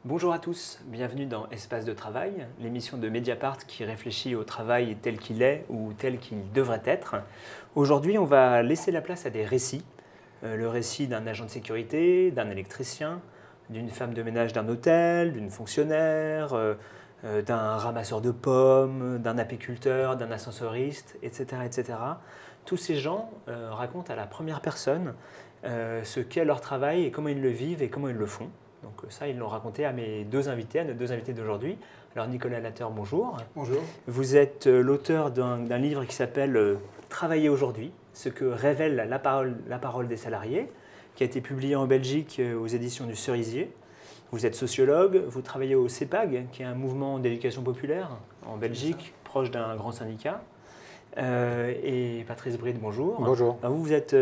Bonjour à tous, bienvenue dans Espace de travail, l'émission de Mediapart qui réfléchit au travail tel qu'il est ou tel qu'il devrait être. Aujourd'hui, on va laisser la place à des récits. Le récit d'un agent de sécurité, d'un électricien, d'une femme de ménage d'un hôtel, d'une fonctionnaire, d'un ramasseur de pommes, d'un apiculteur, d'un ascensoriste, etc., etc. Tous ces gens racontent à la première personne ce qu'est leur travail et comment ils le vivent et comment ils le font. Donc ça, ils l'ont raconté à mes deux invités, à nos deux invités d'aujourd'hui. Alors Nicolas Latteur, bonjour. Bonjour. Vous êtes l'auteur d'un livre qui s'appelle Travailler aujourd'hui, ce que révèle la parole des salariés, qui a été publié en Belgique aux éditions du Cerisier. Vous êtes sociologue, vous travaillez au CEPAG, qui est un mouvement d'éducation populaire en Belgique, proche d'un grand syndicat. Et Patrice Bride, bonjour. Bonjour. Alors vous êtes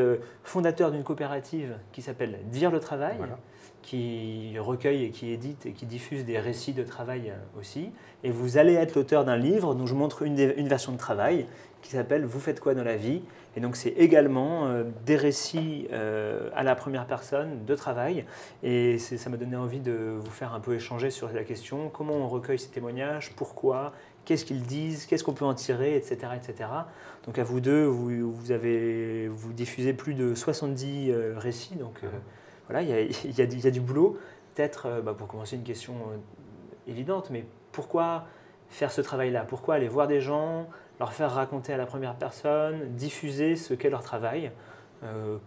fondateur d'une coopérative qui s'appelle Dire le Travail, Voilà. qui recueille et qui édite et qui diffuse des récits de travail aussi. Et vous allez être l'auteur d'un livre dont je montre une version de travail qui s'appelle « Vous faites quoi dans la vie ?» Et donc c'est également des récits à la première personne de travail. Et ça m'a donné envie de vous faire un peu échanger sur la question comment on recueille ces témoignages, pourquoi, qu'est-ce qu'ils disent, qu'est-ce qu'on peut en tirer, etc., etc. Donc à vous deux, vous diffusez plus de 70 récits. Donc voilà, il y a du boulot. Peut-être, pour commencer, une question évidente, mais pourquoi faire ce travail-là? Pourquoi aller voir des gens, leur faire raconter à la première personne, diffuser ce qu'est leur travail?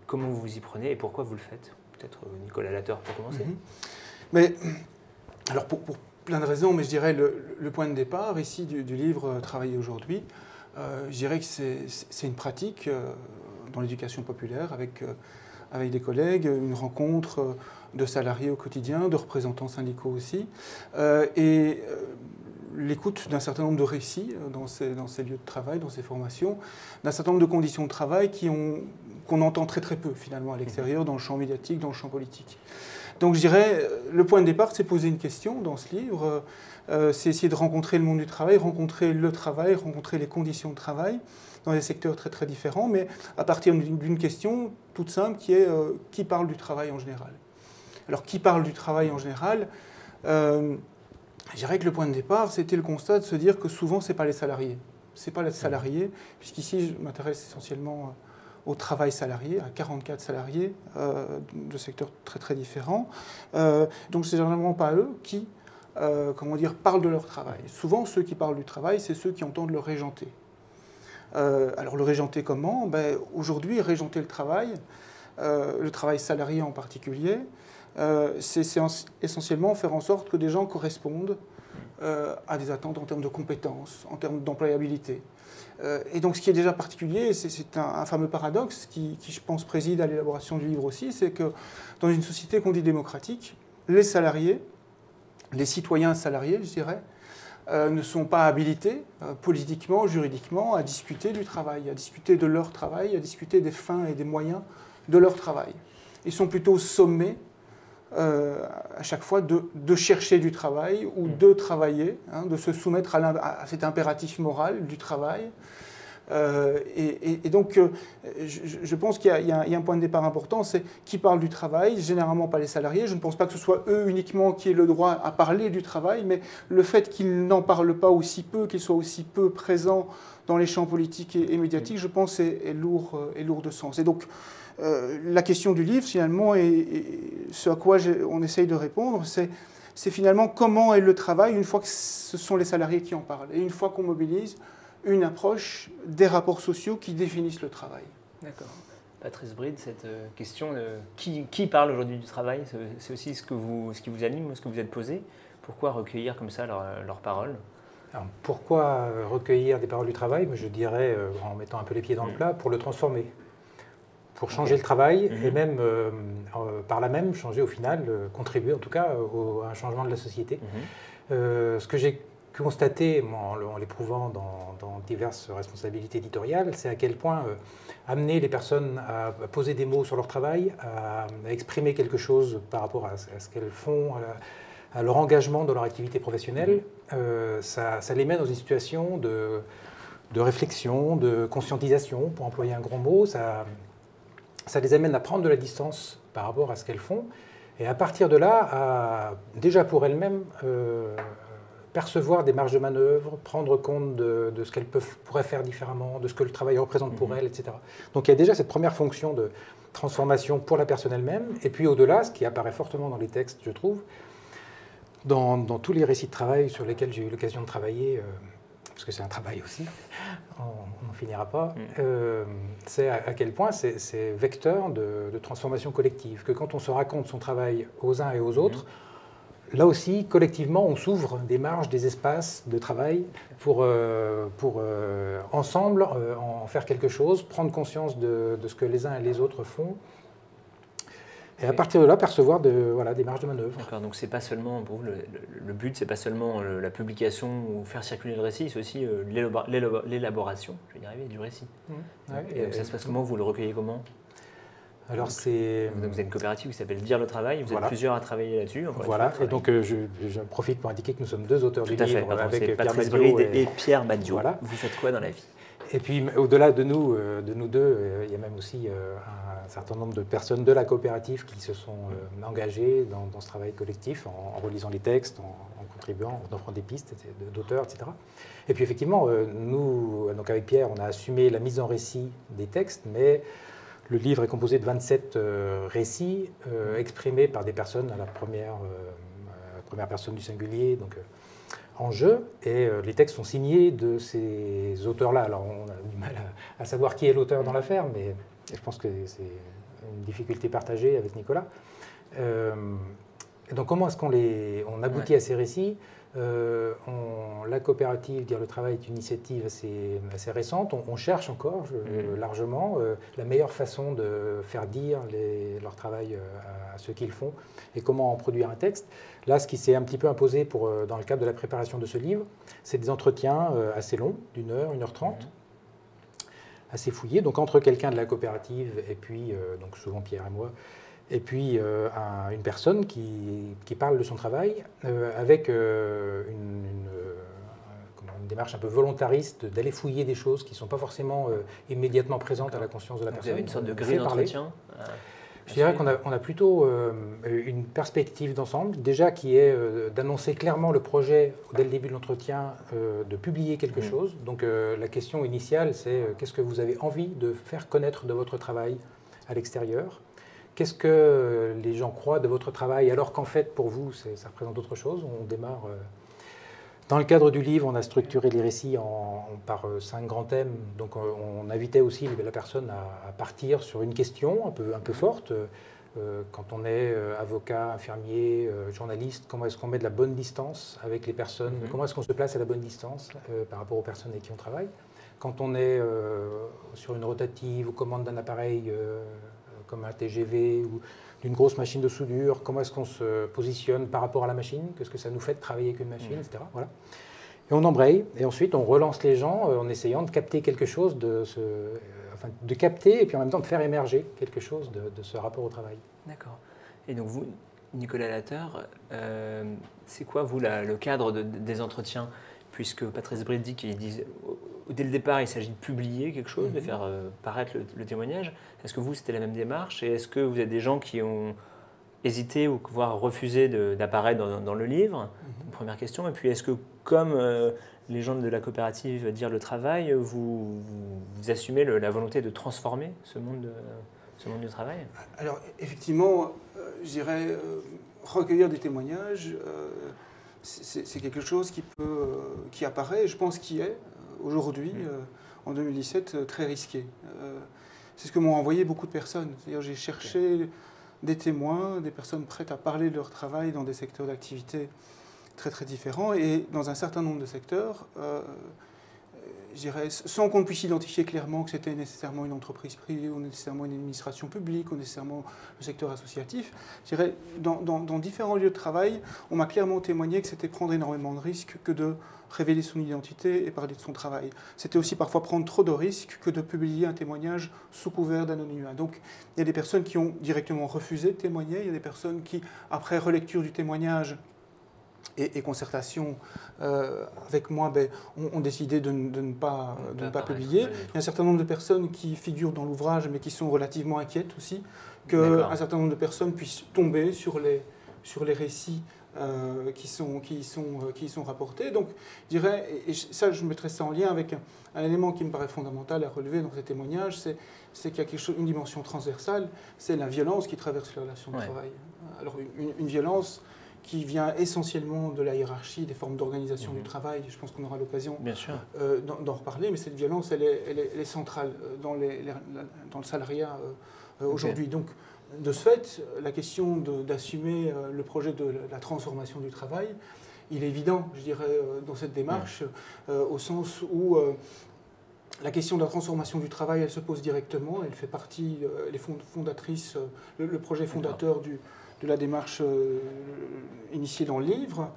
Comment vous vous y prenez et pourquoi vous le faites? Peut-être Nicolas Latteur pour commencer. Mais, alors pour plein de raisons, mais je dirais le point de départ ici du livre Travailler aujourd'hui, je dirais que c'est une pratique dans l'éducation populaire avec des collègues, une rencontre de salariés au quotidien, de représentants syndicaux aussi, et l'écoute d'un certain nombre de récits dans ces lieux de travail, dans ces formations, d'un certain nombre de conditions de travail qu'on entend très très peu finalement à l'extérieur, dans le champ médiatique, dans le champ politique. Donc je dirais, le point de départ, c'est poser une question dans ce livre, c'est essayer de rencontrer le monde du travail, rencontrer les conditions de travail, dans des secteurs très très différents, mais à partir d'une question toute simple qui est qui parle du travail en général. Alors qui parle du travail en général, je dirais que le point de départ, c'était le constat de se dire que souvent, ce n'est pas les salariés. Ce n'est pas les salariés, puisqu'ici, je m'intéresse essentiellement au travail salarié, à 44 salariés de secteurs très très différents. Donc ce n'est généralement pas eux qui parlent de leur travail. Souvent, ceux qui parlent du travail, c'est ceux qui entendent le régenter. Alors le régenter comment? Aujourd'hui, régenter le travail salarié en particulier, c'est essentiellement faire en sorte que des gens correspondent à des attentes en termes de compétences, en termes d'employabilité. Et donc ce qui est déjà particulier, c'est un fameux paradoxe qui, je pense, préside à l'élaboration du livre aussi, c'est que dans une société qu'on dit démocratique, les salariés, les citoyens salariés, je dirais, ne sont pas habilités politiquement, juridiquement, à discuter du travail, à discuter de leur travail, à discuter des fins et des moyens de leur travail. Ils sont plutôt sommés à chaque fois de chercher du travail ou de travailler, de se soumettre à cet impératif moral du travail. Et donc, je pense qu'il y a un point de départ important, c'est qui parle du travail, généralement pas les salariés. Je ne pense pas que ce soit eux uniquement qui aient le droit à parler du travail, mais le fait qu'ils n'en parlent pas aussi peu, qu'ils soient aussi peu présents dans les champs politiques et médiatiques, je pense, est lourd de sens. Et donc, la question du livre, finalement, et ce à quoi on essaye de répondre, c'est finalement comment est le travail une fois que ce sont les salariés qui en parlent, et une fois qu'on mobilise une approche des rapports sociaux qui définissent le travail. D'accord. Patrice Bride, cette question de qui parle aujourd'hui du travail, c'est aussi ce qui vous anime, ce que vous êtes posé. Pourquoi recueillir comme ça leurs paroles? Alors, pourquoi recueillir des paroles du travail? Je dirais, en mettant un peu les pieds dans le plat, pour le transformer. Pour changer le travail et même, par là même, changer au final, contribuer en tout cas à un changement de la société. Ce que j'ai constaté en l'éprouvant dans diverses responsabilités éditoriales, c'est à quel point amener les personnes à poser des mots sur leur travail, à exprimer quelque chose par rapport à ce qu'elles font, à leur engagement dans leur activité professionnelle, ça les met dans une situation de réflexion, de conscientisation, pour employer un grand mot. Ça les amène à prendre de la distance par rapport à ce qu'elles font Et à partir de là, déjà pour elles-mêmes, percevoir des marges de manœuvre, prendre compte de ce qu'elles pourraient faire différemment, de ce que le travail représente pour elles, etc. Donc il y a déjà cette première fonction de transformation pour la personne elle-même. Et puis au-delà, ce qui apparaît fortement dans les textes, je trouve, dans tous les récits de travail sur lesquels j'ai eu l'occasion de travailler, parce que c'est un travail aussi, on n'en finira pas, c'est à quel point c'est vecteur de transformation collective, que quand on se raconte son travail aux uns et aux autres, là aussi, collectivement, on s'ouvre des marges, des espaces de travail pour ensemble en faire quelque chose, prendre conscience de ce que les uns et les autres font, et à partir de là, percevoir des marges de manœuvre. D'accord, donc c'est pas seulement, pour vous, le but, c'est pas seulement la publication ou faire circuler le récit, c'est aussi l'élaboration, je vais y arriver, du récit. Et ça se passe comment? Vous le recueillez comment? Alors vous avez une coopérative qui s'appelle Dire le travail, vous êtes plusieurs à travailler là-dessus. Voilà, et donc je profite pour indiquer que nous sommes deux auteurs du livre avec Pierre Patrice Madiot Bride et Pierre Madiot. Voilà. Vous faites quoi dans la vie? Et puis au-delà de nous deux, il y a même aussi un certain nombre de personnes de la coopérative qui se sont engagées dans ce travail collectif en relisant les textes, en contribuant, en offrant des pistes d'auteurs, etc. Et puis effectivement, nous, donc avec Pierre, on a assumé la mise en récit des textes, mais le livre est composé de 27 récits exprimés par des personnes à la première personne du singulier, donc en jeu, et les textes sont signés de ces auteurs-là. Alors on a du mal à savoir qui est l'auteur dans l'affaire, mais je pense que c'est une difficulté partagée avec Nicolas. Et donc comment est-ce qu'on aboutit à ces récits? La coopérative Dire le travail est une initiative assez récente. On cherche encore largement la meilleure façon de faire dire leur travail à ceux qui le font et comment en produire un texte. Là, ce qui s'est un petit peu imposé dans le cadre de la préparation de ce livre, c'est des entretiens assez longs, d'1 heure, 1h30, assez fouillés, donc entre quelqu'un de la coopérative et puis, donc souvent Pierre et moi, et puis une personne qui parle de son travail avec une démarche un peu volontariste d'aller fouiller des choses qui ne sont pas forcément immédiatement présentes à la conscience de la personne. Vous avez une sorte de grille d'entretien? Je dirais qu'on a plutôt une perspective d'ensemble, déjà qui est d'annoncer clairement le projet dès le début de l'entretien, de publier quelque chose. Donc la question initiale, c'est qu'est-ce que vous avez envie de faire connaître de votre travail à l'extérieur? Qu'est-ce que les gens croient de votre travail alors qu'en fait, pour vous, ça représente autre chose? On démarre... Dans le cadre du livre, on a structuré les récits par 5 grands thèmes. Donc on invitait aussi la personne à partir sur une question un peu forte. Quand on est avocat, infirmier, journaliste, comment est-ce qu'on met de la bonne distance avec les personnes? Comment est-ce qu'on se place à la bonne distance par rapport aux personnes avec qui on travaille? Quand on est sur une rotative ou commande d'un appareil comme un TGV ou d'une grosse machine de soudure, comment est-ce qu'on se positionne par rapport à la machine, qu'est-ce que ça nous fait de travailler avec une machine, etc. Voilà. Et on embraye, et ensuite on relance les gens en essayant de capter quelque chose, de capter et puis en même temps de faire émerger quelque chose de ce rapport au travail. D'accord. Et donc vous, Nicolas Latteur, c'est quoi vous le cadre des entretiens? Puisque Patrice Bride dit dès le départ, il s'agit de publier quelque chose, de faire paraître le témoignage. Est-ce que vous, c'était la même démarche? Et est-ce que vous êtes des gens qui ont hésité ou voire refusé d'apparaître dans le livre? Première question. Et puis, est-ce que, comme les gens de la coopérative Dire le travail, vous assumez la volonté de transformer ce monde du travail? Alors, effectivement, je dirais, recueillir des témoignages, c'est quelque chose qui apparaît, je pense qui est aujourd'hui, en 2017, très risqué. C'est ce que m'ont envoyé beaucoup de personnes. C'est-à-dire j'ai cherché des témoins, des personnes prêtes à parler de leur travail dans des secteurs d'activité très très différents. Et dans un certain nombre de secteurs, je dirais, sans qu'on puisse identifier clairement que c'était nécessairement une entreprise privée ou nécessairement une administration publique ou nécessairement le secteur associatif, je dirais, dans différents lieux de travail, on m'a clairement témoigné que c'était prendre énormément de risques que de révéler son identité et parler de son travail. C'était aussi parfois prendre trop de risques que de publier un témoignage sous couvert d'anonymat. Donc il y a des personnes qui ont directement refusé de témoigner, il y a des personnes qui, après relecture du témoignage, et concertation avec moi, ont décidé de ne pas publier. Il y a un certain nombre de personnes qui figurent dans l'ouvrage, mais qui sont relativement inquiètes aussi, qu'un certain nombre de personnes puissent tomber sur les récits qui sont rapportés. Donc, je dirais, et ça, je mettrais ça en lien avec un élément qui me paraît fondamental à relever dans ces témoignages, c'est qu'il y a une dimension transversale, c'est la violence qui traverse les relations de travail. Alors, une violence qui vient essentiellement de la hiérarchie, des formes d'organisation du travail. Je pense qu'on aura l'occasion d'en reparler, mais cette violence, elle est centrale dans le salariat aujourd'hui. Donc, de ce fait, la question d'assumer le projet de la transformation du travail, il est évident, je dirais, dans cette démarche, au sens où la question de la transformation du travail, elle se pose directement, elle fait partie, elle est fondatrice, le projet fondateur de la démarche initiée dans le livre.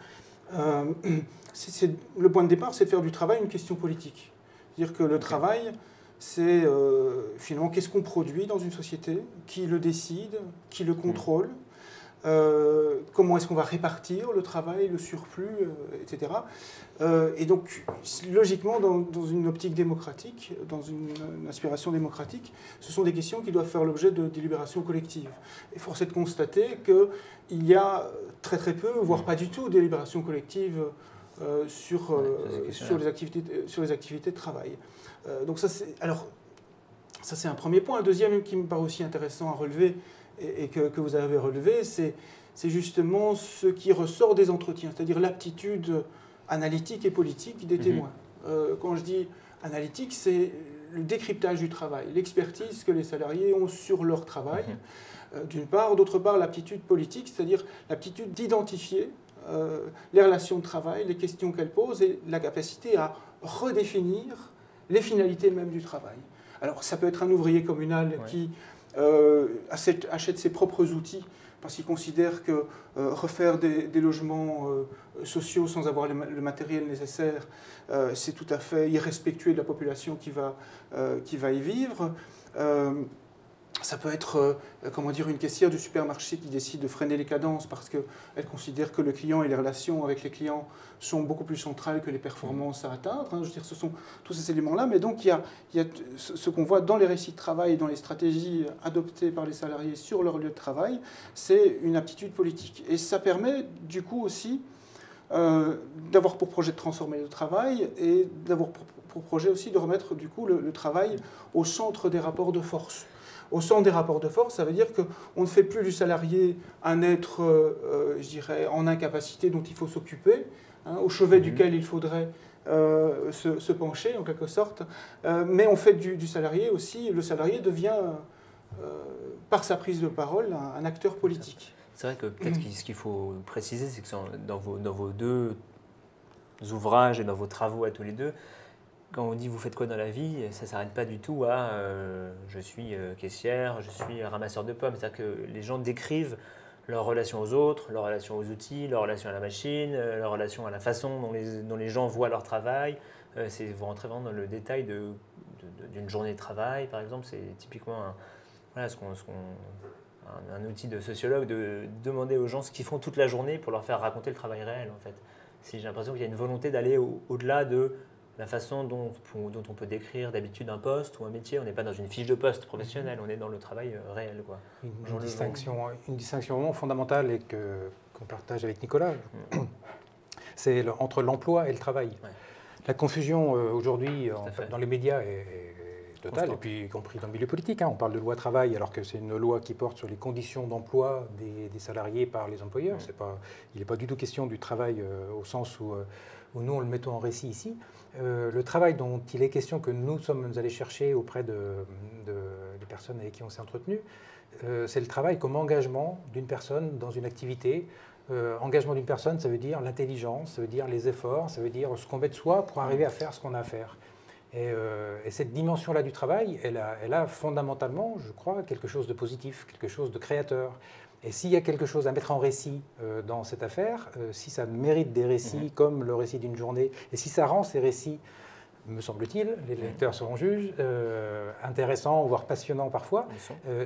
Le point de départ, c'est de faire du travail une question politique. C'est-à-dire que le travail, c'est finalement qu'est-ce qu'on produit dans une société, qui le décide, qui le contrôle, comment est-ce qu'on va répartir le travail, le surplus, etc. Et donc, logiquement, dans une optique démocratique, dans une aspiration démocratique, ce sont des questions qui doivent faire l'objet de délibérations collectives. Et force est de constater qu'il y a très très peu, voire pas du tout, de délibérations collectives sur les activités de travail. Donc ça, c'est un premier point. Un deuxième qui me paraît aussi intéressant à relever, et que vous avez relevé, c'est justement ce qui ressort des entretiens, c'est-à-dire l'aptitude analytique et politique des témoins. Quand je dis analytique, c'est le décryptage du travail, l'expertise que les salariés ont sur leur travail, d'une part. D'autre part, l'aptitude politique, c'est-à-dire l'aptitude d'identifier les relations de travail, les questions qu'elles posent et la capacité à redéfinir les finalités même du travail. Alors, ça peut être un ouvrier communal qui achète ses propres outils parce qu'il considère que refaire des logements sociaux sans avoir le matériel nécessaire, c'est tout à fait irrespectueux de la population qui va y vivre. Ça peut être une caissière du supermarché qui décide de freiner les cadences parce qu'elle considère que le client et les relations avec les clients sont beaucoup plus centrales que les performances à atteindre. Je veux dire, ce sont tous ces éléments-là. Mais donc, il y a ce qu'on voit dans les récits de travail et dans les stratégies adoptées par les salariés sur leur lieu de travail, c'est une aptitude politique. Et ça permet, du coup, aussi d'avoir pour projet de transformer le travail et d'avoir pour projet aussi de remettre, du coup, le travail au centre des rapports de force. Au centre des rapports de force, ça veut dire qu'on ne fait plus du salarié un être, je dirais, en incapacité dont il faut s'occuper, au chevet duquel il faudrait se pencher, en quelque sorte, mais on fait du salarié aussi, le salarié devient, par sa prise de parole, un acteur politique. C'est vrai que peut-être ce qu'il faut préciser, c'est que dans vos deux ouvrages et dans vos travaux à tous les deux, quand on dit vous faites quoi dans la vie, ça ne s'arrête pas du tout à je suis caissière, je suis ramasseur de pommes. C'est-à-dire que les gens décrivent leur relation aux autres, leur relation aux outils, leur relation à la machine, leur relation à la façon dont les gens voient leur travail. Vous rentrez vraiment dans le détail d'une journée de travail, par exemple. C'est typiquement un outil de sociologue de demander aux gens ce qu'ils font toute la journée pour leur faire raconter le travail réel, en fait. J'ai l'impression qu'il y a une volonté d'aller au-delà de la façon dont on peut décrire d'habitude un poste ou un métier. On n'est pas dans une fiche de poste professionnelle, on est dans le travail réel. Une distinction vraiment fondamentale et qu'on partage avec Nicolas, c'est entre l'emploi et le travail. Ouais. La confusion aujourd'hui dans les médias est totale, et puis y compris dans le milieu politique. On parle de loi travail alors que c'est une loi qui porte sur les conditions d'emploi des salariés par les employeurs. Il n'est pas du tout question du travail au sens où nous on le mettons en récit ici. Le travail dont il est question que nous sommes allés chercher auprès des personnes avec qui on s'est entretenu, c'est le travail comme engagement d'une personne dans une activité. Engagement d'une personne, ça veut dire l'intelligence, ça veut dire les efforts, ça veut dire ce qu'on met de soi pour arriver à faire ce qu'on a à faire. Et cette dimension-là du travail, elle a fondamentalement, je crois, quelque chose de positif, quelque chose de créateur. Et s'il y a quelque chose à mettre en récit dans cette affaire, si ça mérite des récits comme le récit d'une journée, et si ça rend ces récits me semble-t-il, les lecteurs seront juges, intéressant, voire passionnant parfois,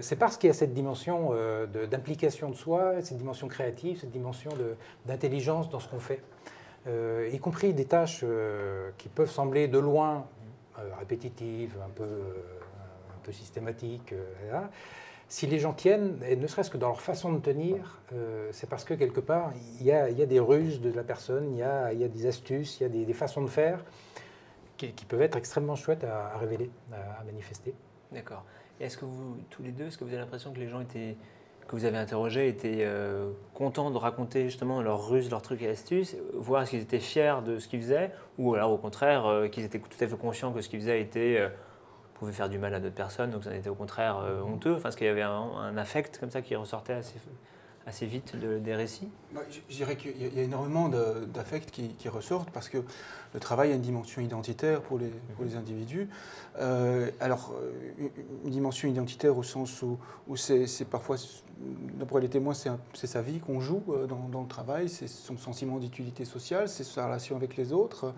c'est parce qu'il y a cette dimension d'implication de soi, cette dimension créative, cette dimension d'intelligence dans ce qu'on fait, y compris des tâches qui peuvent sembler de loin répétitives, un peu systématiques, là. Si les gens tiennent, et ne serait-ce que dans leur façon de tenir, c'est parce que quelque part, il y a des ruses de la personne, il y a des astuces, il y a des façons de faire qui peuvent être extrêmement chouettes à révéler, à manifester. D'accord. Et est-ce que vous, tous les deux, est-ce que vous avez l'impression que les gens que vous avez interrogés étaient contents de raconter justement leurs ruses, leurs trucs et astuces, voir qu'ils étaient fiers de ce qu'ils faisaient, ou alors au contraire, qu'ils étaient tout à fait conscients que ce qu'ils faisaient pouvait faire du mal à d'autres personnes, donc ça en était au contraire honteux. Enfin, est-ce qu'il y avait un affect comme ça qui ressortait assez vite des récits? Je dirais qu'il y a énormément d'affects qui ressortent parce que le travail a une dimension identitaire pour les individus. Une dimension identitaire au sens où c'est parfois, pour les témoins, c'est sa vie qu'on joue dans le travail, c'est son sentiment d'utilité sociale, c'est sa relation avec les autres.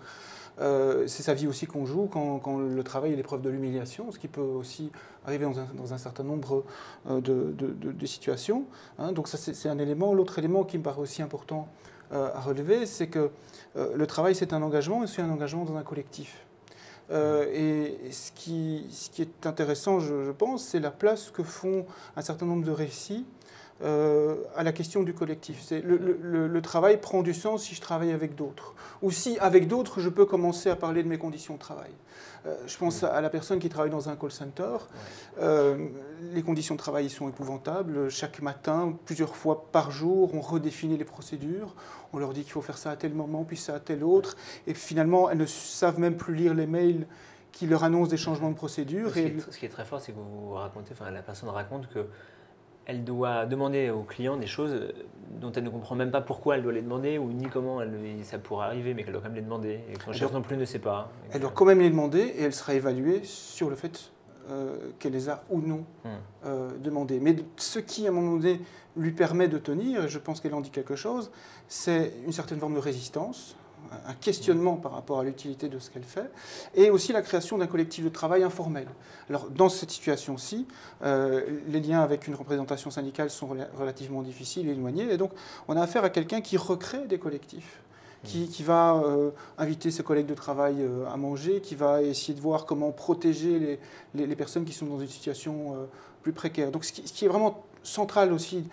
C'est sa vie aussi qu'on joue quand le travail est l'épreuve de l'humiliation, ce qui peut aussi arriver dans un certain nombre de situations. Hein. Donc ça, c'est un élément. L'autre élément qui me paraît aussi important à relever, c'est que le travail, c'est un engagement, et c'est un engagement dans un collectif. Et ce qui est intéressant, je pense, c'est la place que font un certain nombre de récits à la question du collectif. Le travail prend du sens si je travaille avec d'autres. Ou si, avec d'autres, je peux commencer à parler de mes conditions de travail. Je pense à la personne qui travaille dans un call center. Les conditions de travail sont épouvantables. Chaque matin, plusieurs fois par jour, on redéfinit les procédures. On leur dit qu'il faut faire ça à tel moment, puis ça à tel autre. Et finalement, elles ne savent même plus lire les mails qui leur annoncent des changements de procédure. Ce qui est très fort, c'est que vous racontez, enfin, la personne raconte que elle doit demander aux clients des choses dont elle ne comprend même pas pourquoi elle doit les demander ou ni comment ça pourrait arriver, mais qu'elle doit quand même les demander et que son chef non plus ne sait pas. Elle doit quand même les demander et elle sera évaluée sur le fait qu'elle les a ou non demandées. Mais ce qui, à un moment donné, lui permet de tenir, et je pense qu'elle en dit quelque chose, c'est une certaine forme de résistance, un questionnement par rapport à l'utilité de ce qu'elle fait, et aussi la création d'un collectif de travail informel. Alors, dans cette situation-ci, les liens avec une représentation syndicale sont relativement difficiles et éloignés, et donc on a affaire à quelqu'un qui recrée des collectifs, qui va inviter ses collègues de travail à manger, qui va essayer de voir comment protéger les personnes qui sont dans une situation plus précaire. Donc, ce qui est vraiment central aussi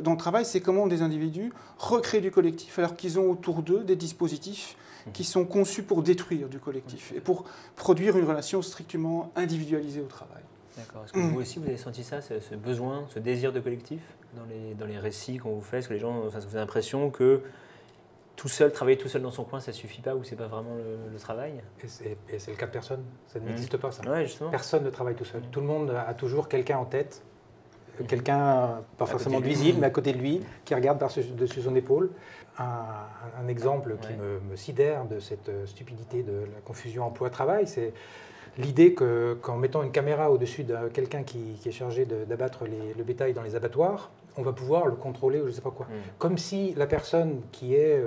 dans le travail, c'est comment des individus recréent du collectif alors qu'ils ont autour d'eux des dispositifs qui sont conçus pour détruire du collectif et pour produire une relation strictement individualisée au travail. D'accord. Est-ce que vous aussi, vous avez senti ça, ce besoin, ce désir de collectif dans les récits qu'on vous fait? Est-ce que les gens, enfin, vous avez l'impression que travailler tout seul dans son coin, ça ne suffit pas ou ce n'est pas vraiment le travail? Et c'est le cas de personne. Ça n'existe pas, ça. Ouais, justement. Personne ne travaille tout seul. Tout le monde a toujours quelqu'un en tête. Quelqu'un, pas forcément visible, mais à côté de lui, qui regarde dessus son épaule. Un exemple qui me sidère de cette stupidité de la confusion emploi-travail, c'est l'idée qu'en mettant une caméra au-dessus de quelqu'un qui est chargé d'abattre le bétail dans les abattoirs, on va pouvoir le contrôler ou je ne sais pas quoi. Comme si la personne qui est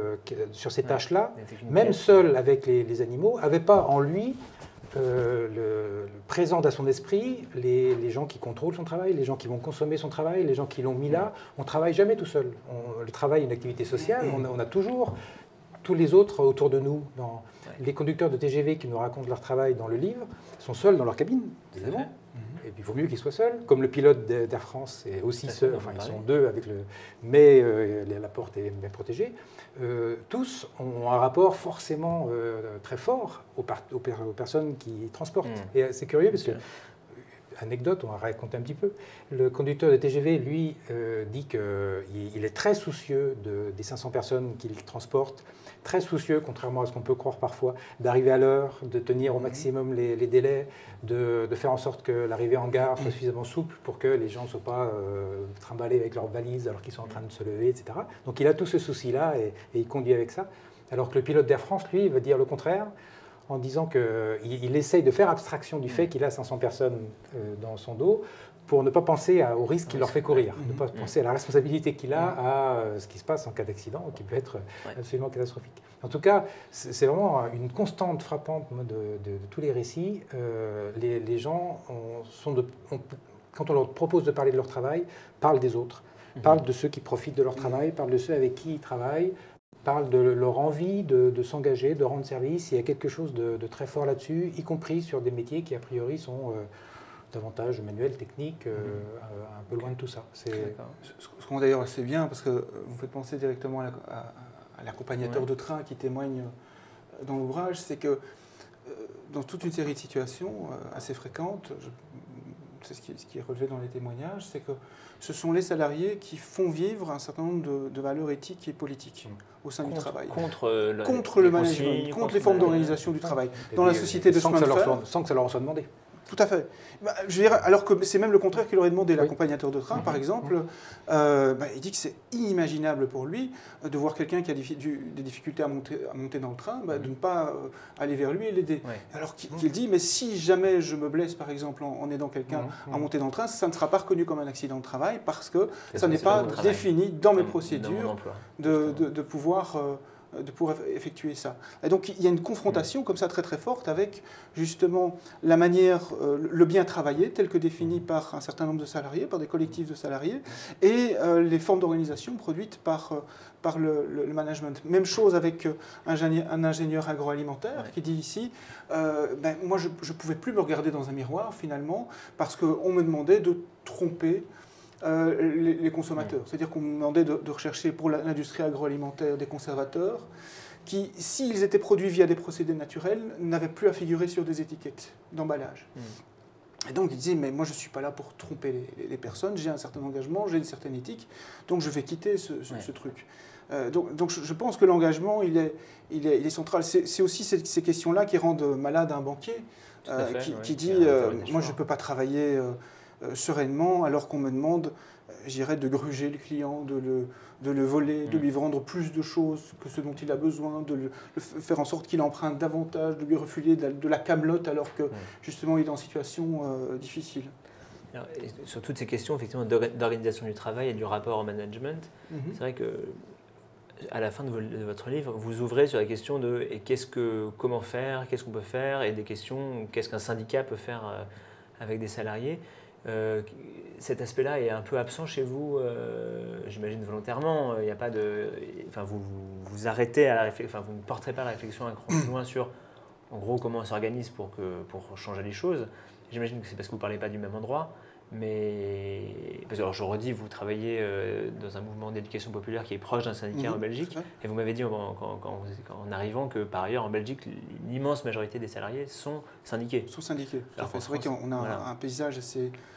sur ces tâches-là, même seule avec les animaux, n'avait pas en lui présent à son esprit les gens qui contrôlent son travail, les gens qui vont consommer son travail, les gens qui l'ont mis là. On ne travaille jamais tout seul. Le travail est une activité sociale. On a toujours tous les autres autour de nous. Les conducteurs de TGV qui nous racontent leur travail dans le livre sont seuls dans leur cabine, évidemment. Et puis il vaut mieux qu'ils soient seuls. Comme le pilote d'Air France est aussi seul, enfin ils sont deux avec mais la porte est bien protégée. Tous ont un rapport forcément très fort aux personnes qui transportent. Et c'est curieux parce que, anecdote, on va raconter un petit peu, le conducteur de TGV, lui, dit qu'il est très soucieux des 500 personnes qu'il transporte, très soucieux, contrairement à ce qu'on peut croire parfois, d'arriver à l'heure, de tenir au maximum les délais, de faire en sorte que l'arrivée en gare soit suffisamment souple pour que les gens ne soient pas trimballés avec leurs valises alors qu'ils sont en train de se lever, etc. Donc il a tout ce souci-là et il conduit avec ça. Alors que le pilote d'Air France, lui, va dire le contraire, en disant qu'il essaye de faire abstraction du fait qu'il a 500 personnes dans son dos, pour ne pas penser au risque qu'il leur fait courir, ne pas Mhm. penser à la responsabilité qu'il a, à ce qui se passe en cas d'accident, qui peut être absolument catastrophique. En tout cas, c'est vraiment une constante frappante moi, de tous les récits. Les gens, quand on leur propose de parler de leur travail, parlent des autres, parlent de ceux qui profitent de leur travail, parlent de ceux avec qui ils travaillent, parlent de leur envie de s'engager, de rendre service. Il y a quelque chose de très fort là-dessus, y compris sur des métiers qui, a priori, sont davantage manuels, techniques, un peu loin de tout ça. Ce qu'on d'ailleurs assez bien, parce que vous faites penser directement à l'accompagnateur de train qui témoigne dans l'ouvrage, c'est que dans toute une série de situations assez fréquentes, c'est ce qui est relevé dans les témoignages, c'est que ce sont les salariés qui font vivre un certain nombre de valeurs éthiques et politiques au sein du travail. Contre le management, contre les formes d'organisation du travail. Dans la société de chemin de fer, sans que ça leur soit demandé. Tout à fait. Je veux dire, alors que c'est même le contraire qu'il aurait demandé. L'accompagnateur de train, par exemple, il dit que c'est inimaginable pour lui de voir quelqu'un qui a des difficultés à monter dans le train, de ne pas aller vers lui et l'aider. Alors qu'il dit, mais si jamais je me blesse, par exemple, en aidant quelqu'un à monter dans le train, ça ne sera pas reconnu comme un accident de travail parce que ça n'est pas défini dans mes procédures de pouvoir effectuer ça. Et donc il y a une confrontation comme ça très très forte avec justement la manière, le bien travailler tel que défini par un certain nombre de salariés, par des collectifs de salariés, et les formes d'organisation produites par le management. Même chose avec un ingénieur agroalimentaire qui dit ici, moi je ne pouvais plus me regarder dans un miroir finalement parce qu'on me demandait de tromper les consommateurs. C'est-à-dire qu'on me demandait de rechercher pour l'industrie agroalimentaire des conservateurs qui, s'ils étaient produits via des procédés naturels, n'avaient plus à figurer sur des étiquettes d'emballage. Et donc il disait, mais moi je ne suis pas là pour tromper les personnes, j'ai un certain engagement, j'ai une certaine éthique, donc je vais quitter ce truc. Donc je pense que l'engagement, il est central. C'est aussi ces questions-là qui rendent malade un banquier, qui dit, moi je ne peux pas travailler sereinement alors qu'on me demande, j'irais, de gruger le client, de le voler, de lui vendre plus de choses que ce dont il a besoin, de faire en sorte qu'il emprunte davantage, de lui refiler de la camelote alors que justement il est en situation difficile. Alors, sur toutes ces questions effectivement d'organisation du travail et du rapport au management, c'est vrai que à la fin de votre livre, vous ouvrez sur la question de comment faire, qu'est-ce qu'on peut faire, et des questions, qu'est-ce qu'un syndicat peut faire avec des salariés. Cet aspect-là est un peu absent chez vous, j'imagine volontairement. Il n'y a pas de, enfin, vous arrêtez à la réflexion, enfin, vous ne porterez pas la réflexion un cran plus loin sur, en gros, comment on s'organise pour changer les choses. J'imagine que c'est parce que vous ne parlez pas du même endroit. Mais parce que, alors je redis, vous travaillez dans un mouvement d'éducation populaire qui est proche d'un syndicat en Belgique, et vous m'avez dit en arrivant que par ailleurs en Belgique, l'immense majorité des salariés sont syndiqués. Sont syndiqués. C'est vrai qu'on a un paysage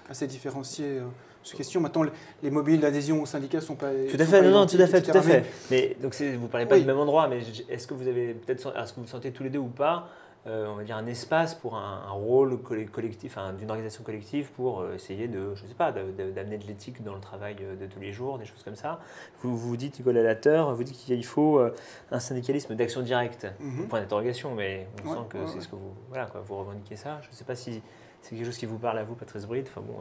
assez différencié. Cette question. Maintenant, les mobiles d'adhésion au syndicat sont pas. Tout à fait, non, tout à fait. Mais donc vous ne parlez pas du même endroit, mais est-ce que vous avez peut-être, est-ce que vous sentez tous les deux ou pas? On va dire un espace pour un rôle collectif, d'une organisation collective pour essayer je sais pas, d'amener de l'éthique dans le travail de tous les jours, des choses comme ça. Vous dites, Nicolas Latteur, vous dites qu'il faut un syndicalisme d'action directe, point d'interrogation, mais on sent que c'est ce que vous revendiquez ça. Je ne sais pas si c'est quelque chose qui vous parle à vous, Patrice Bride. Enfin bon,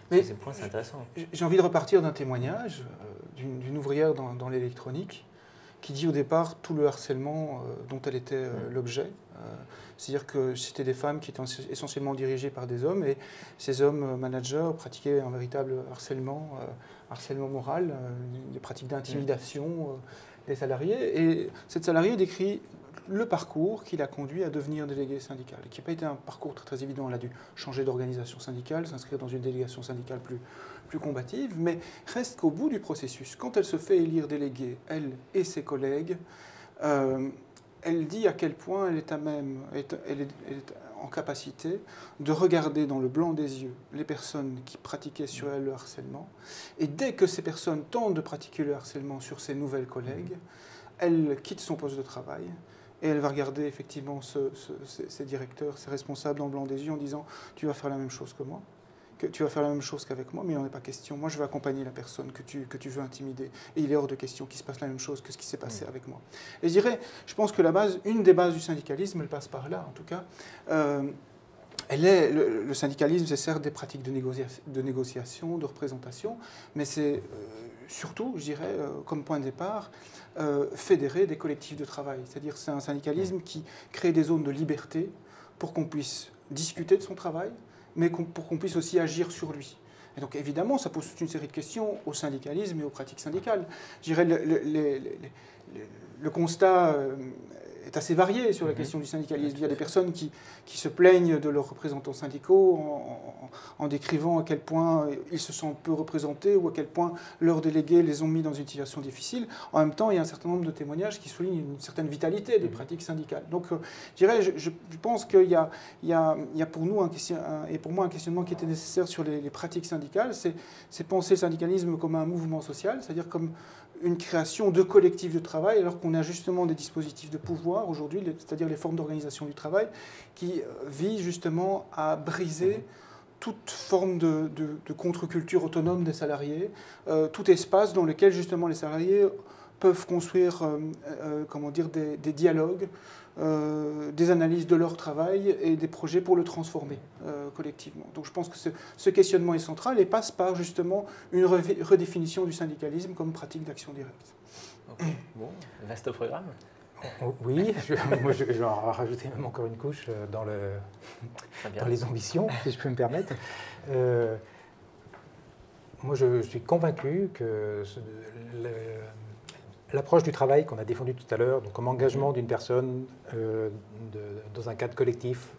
ces points, c'est intéressant. J'ai envie de repartir d'un témoignage d'une ouvrière dans l'électronique qui dit au départ tout le harcèlement dont elle était l'objet. C'est-à-dire que c'était des femmes qui étaient essentiellement dirigées par des hommes, et ces hommes managers pratiquaient un véritable harcèlement moral, des pratiques d'intimidation des salariés. Et cette salariée décrit le parcours qui l'a conduit à devenir déléguée syndicale, qui n'a pas été un parcours très, très évident. Elle a dû changer d'organisation syndicale, s'inscrire dans une délégation syndicale plus combative, mais reste qu'au bout du processus, quand elle se fait élire déléguée, elle et ses collègues, elle dit à quel point elle est en capacité de regarder dans le blanc des yeux les personnes qui pratiquaient sur elle le harcèlement. Et dès que ces personnes tentent de pratiquer le harcèlement sur ses nouvelles collègues, elle quitte son poste de travail et elle va regarder effectivement ses directeurs, ses responsables dans le blanc des yeux en disant « tu vas faire la même chose que moi ». Tu vas faire la même chose qu'avec moi, mais il n'en est pas question. Moi, je vais accompagner la personne que tu veux intimider. Et il est hors de question qu'il se passe la même chose que ce qui s'est passé avec moi. Et je pense que une des bases du syndicalisme, elle passe par là, en tout cas. Le syndicalisme, c'est certes des pratiques de négociation, de représentation, mais c'est surtout, je dirais, comme point de départ, fédérer des collectifs de travail. C'est-à-dire c'est un syndicalisme qui crée des zones de liberté pour qu'on puisse discuter de son travail, mais pour qu'on puisse aussi agir sur lui. Et donc évidemment, ça pose toute une série de questions au syndicalisme et aux pratiques syndicales. Je dirais le constat est assez varié sur la question du syndicalisme. Il y a des personnes qui se plaignent de leurs représentants syndicaux en décrivant à quel point ils se sentent peu représentés ou à quel point leurs délégués les ont mis dans une situation difficile. En même temps, il y a un certain nombre de témoignages qui soulignent une certaine vitalité des pratiques syndicales. Donc, je pense qu'il y a pour nous et pour moi un questionnement qui était nécessaire sur les pratiques syndicales, c'est penser le syndicalisme comme un mouvement social, c'est-à-dire comme une création de collectifs de travail, alors qu'on a justement des dispositifs de pouvoir aujourd'hui, c'est-à-dire les formes d'organisation du travail, qui visent justement à briser toute forme de contre-culture autonome des salariés, tout espace dans lequel justement les salariés peuvent construire des dialogues, des analyses de leur travail et des projets pour le transformer collectivement. Donc je pense que ce questionnement est central et passe par justement une redéfinition du syndicalisme comme pratique d'action directe. Okay. Bon, vaste programme. Oui, moi je vais en rajouter même encore une couche dans les ambitions, si je peux me permettre. Moi je suis convaincu que l'approche du travail qu'on a défendue tout à l'heure, donc comme engagement d'une personne dans un cadre collectif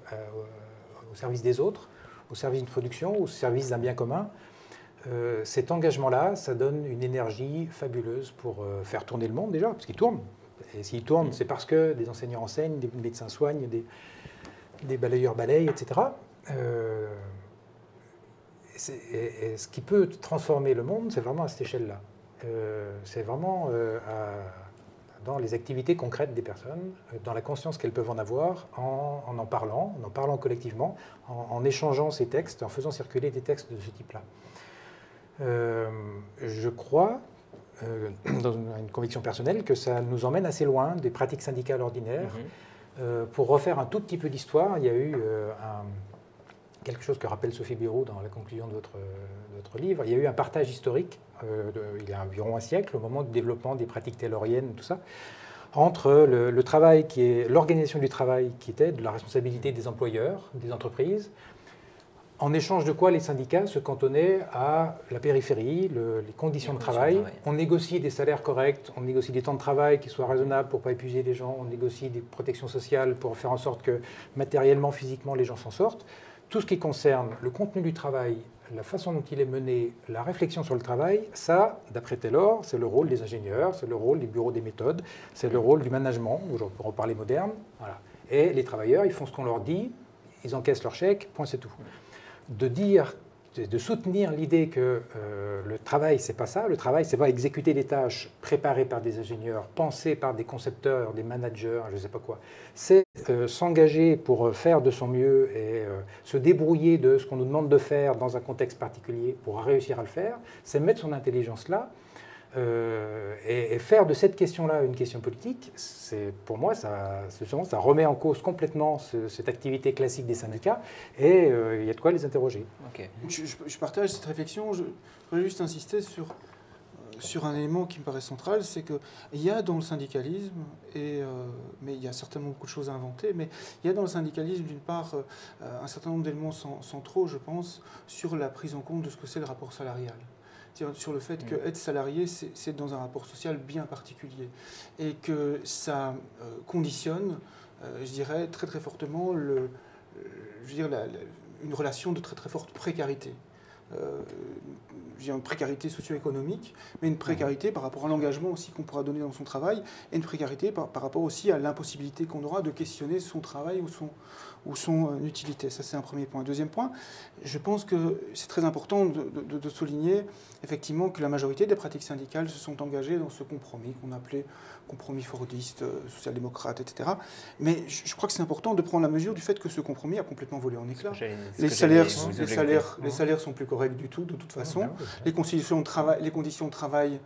au service des autres, au service d'une production, au service d'un bien commun, cet engagement-là, ça donne une énergie fabuleuse pour faire tourner le monde déjà, parce qu'il tourne. Et s'il tourne, c'est parce que des enseignants enseignent, des médecins soignent, des balayeurs balayent, etc. Et ce qui peut transformer le monde, c'est vraiment à cette échelle-là. C'est vraiment dans les activités concrètes des personnes, dans la conscience qu'elles peuvent en avoir, en parlant collectivement, en échangeant ces textes, en faisant circuler des textes de ce type-là. Je crois, dans une conviction personnelle, que ça nous emmène assez loin des pratiques syndicales ordinaires. Pour refaire un tout petit peu d'histoire, il y a eu quelque chose que rappelle Sophie Birou dans la conclusion de votre livre. Il y a eu un partage historique, il y a environ un siècle, au moment du développement des pratiques tayloriennes, tout ça, entre le travail qui est l'organisation du travail qui était de la responsabilité des employeurs, des entreprises, en échange de quoi les syndicats se cantonnaient à la périphérie, les conditions de travail. On négocie des salaires corrects, on négocie des temps de travail qui soient raisonnables pour ne pas épuiser les gens, on négocie des protections sociales pour faire en sorte que matériellement, physiquement, les gens s'en sortent. Tout ce qui concerne le contenu du travail, la façon dont il est mené, la réflexion sur le travail, ça, d'après Taylor, c'est le rôle des ingénieurs, c'est le rôle des bureaux des méthodes, c'est le rôle du management, aujourd'hui pour en parler moderne. Voilà. Et les travailleurs, ils font ce qu'on leur dit, ils encaissent leur chèque, point, c'est tout. De soutenir l'idée que le travail, c'est pas ça. Le travail, c'est pas exécuter des tâches préparées par des ingénieurs, pensées par des concepteurs, des managers, je ne sais pas quoi. C'est s'engager pour faire de son mieux et se débrouiller de ce qu'on nous demande de faire dans un contexte particulier pour réussir à le faire. C'est mettre son intelligence là. Et faire de cette question-là une question politique, pour moi, ça remet en cause complètement cette activité classique des syndicats et il y a de quoi les interroger. Okay. Je partage cette réflexion. Je voudrais juste insister sur un élément qui me paraît central, c'est qu'il y a dans le syndicalisme, mais il y a certainement beaucoup de choses à inventer, mais il y a dans le syndicalisme, d'une part, un certain nombre d'éléments centraux, je pense, sur la prise en compte de ce que c'est le rapport salarial. Sur le fait qu'être salarié, c'est dans un rapport social bien particulier et que ça conditionne, je dirais, très très fortement une relation de très très forte précarité. Une précarité socio-économique, mais une précarité par rapport à l'engagement aussi qu'on pourra donner dans son travail et une précarité par rapport aussi à l'impossibilité qu'on aura de questionner son travail ou son utilité. Ça, c'est un premier point. Deuxième point, je pense que c'est très important de souligner effectivement que la majorité des pratiques syndicales se sont engagées dans ce compromis qu'on appelait compromis fordiste, social-démocrate, etc. Mais je crois que c'est important de prendre la mesure du fait que ce compromis a complètement volé en éclats. Les salaires sont plus corrects du tout, de toute façon. Les conditions de travail